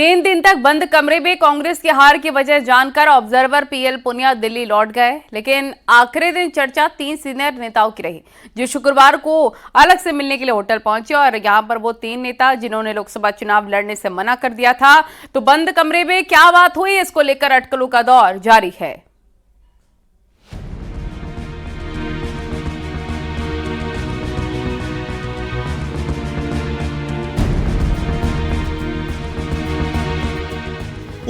3 दिन तक बंद कमरे में कांग्रेस की हार की वजह जानकर ऑब्जर्वर पीएल पुनिया दिल्ली लौट गए, लेकिन आखिरी दिन चर्चा 3 सीनियर नेताओं की रही जो शुक्रवार को अलग से मिलने के लिए होटल पहुंचे। और यहां पर वो 3 नेता जिन्होंने लोकसभा चुनाव लड़ने से मना कर दिया था, तो बंद कमरे में क्या बात हुई, इसको लेकर अटकलों का दौर जारी है।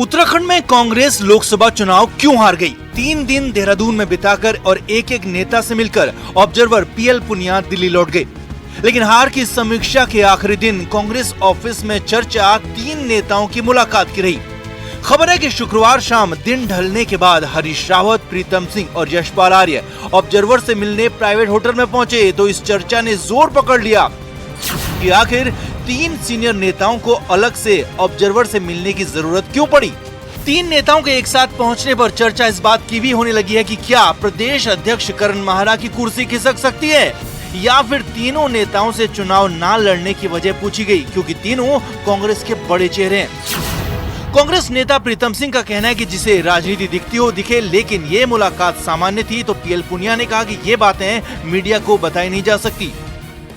उत्तराखंड में कांग्रेस लोकसभा चुनाव क्यों हार गई? 3 दिन देहरादून में बिताकर और एक एक नेता से मिलकर ऑब्जर्वर पीएल पुनिया दिल्ली लौट गए, लेकिन हार की समीक्षा के आखिरी दिन कांग्रेस ऑफिस में चर्चा 3 नेताओं की मुलाकात की रही। खबर है कि शुक्रवार शाम दिन ढलने के बाद हरीश रावत, प्रीतम सिंह और यशपाल आर्य ऑब्जर्वर से मिलने प्राइवेट होटल में पहुंचे, तो इस चर्चा ने जोर पकड़ लिया कि आखिर 3 सीनियर नेताओं को अलग से ऑब्जर्वर से मिलने की जरूरत क्यों पड़ी। 3 नेताओं के एक साथ पहुंचने पर चर्चा इस बात की भी होने लगी है कि क्या प्रदेश अध्यक्ष करण माहरा की कुर्सी खिसक सकती है, या फिर तीनों नेताओं से चुनाव न लड़ने की वजह पूछी गई, क्योंकि तीनों कांग्रेस के बड़े चेहरे हैं। कांग्रेस नेता प्रीतम सिंह का कहना है कि जिसे राजनीति दिखती हो दिखे, लेकिन ये मुलाकात सामान्य थी। तो पीएल पुनिया ने कहा कि ये बातें मीडिया को बताई नहीं जा सकती।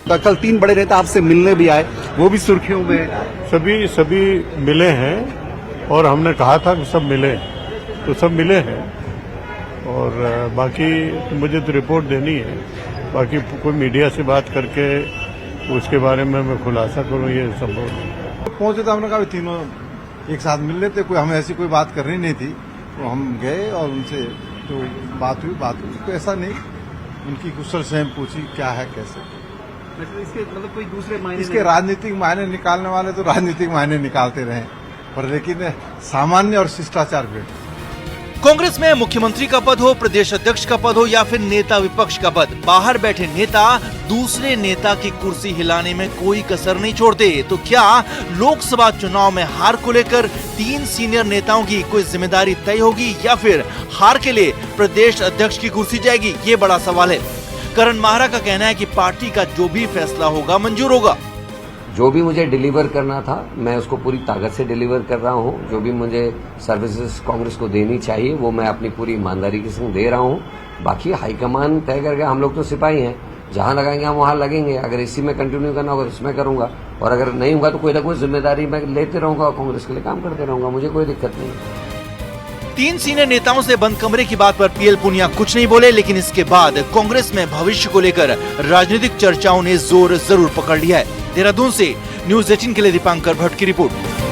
कल 3 बड़े नेता आपसे मिलने भी आए, वो भी सुर्खियों में। सभी मिले हैं और हमने कहा था कि सब मिले, तो सब मिले हैं। और बाकी मुझे तो रिपोर्ट देनी है, बाकी कोई मीडिया से बात करके उसके बारे में मैं खुलासा करूं ये संभव नहीं। पहुंचे तो हमने कहा तीनों एक साथ मिल लेते, कोई हमें ऐसी कोई बात करनी नहीं थी, तो हम गए और उनसे जो बात हुई तो ऐसा नहीं, उनकी कुशल से पूछी क्या है कैसे। इसके मतलब कोई दूसरे मायने, इसके राजनीतिक मायने निकालने वाले तो राजनीतिक मायने निकालते रहे, पर लेकिन सामान्य और शिष्टाचार भेंट। कांग्रेस में मुख्यमंत्री का पद हो, प्रदेश अध्यक्ष का पद हो या फिर नेता विपक्ष का पद, बाहर बैठे नेता दूसरे नेता की कुर्सी हिलाने में कोई कसर नहीं छोड़ते। तो क्या लोकसभा चुनाव में हार को लेकर 3 सीनियर नेताओं की कोई जिम्मेदारी तय होगी, या फिर हार के लिए प्रदेश अध्यक्ष की कुर्सी जाएगी? ये बड़ा सवाल है। करण माहरा का कहना है कि पार्टी का जो भी फैसला होगा मंजूर होगा। जो भी मुझे डिलीवर करना था मैं उसको पूरी ताकत से डिलीवर कर रहा हूं। जो भी मुझे सर्विसेज कांग्रेस को देनी चाहिए वो मैं अपनी पूरी ईमानदारी के संग दे रहा हूं। बाकी हाईकमान तय करके, हम लोग तो सिपाही हैं, जहां लगाएंगे हम वहां लगेंगे। अगर इसी में कंटिन्यू करना होगा इसमें करूंगा, और अगर नहीं होगा तो कोई ना कोई जिम्मेदारी मैं लेते रहूंगा और कांग्रेस के लिए काम करते रहूंगा, मुझे कोई दिक्कत नहीं है। 3 सीनियर नेताओं से बंद कमरे की बात पर पीएल पुनिया कुछ नहीं बोले, लेकिन इसके बाद कांग्रेस में भविष्य को लेकर राजनीतिक चर्चाओं ने जोर जरूर पकड़ लिया है। देहरादून से न्यूज़ 18 के लिए दीपांकर भट्ट की रिपोर्ट।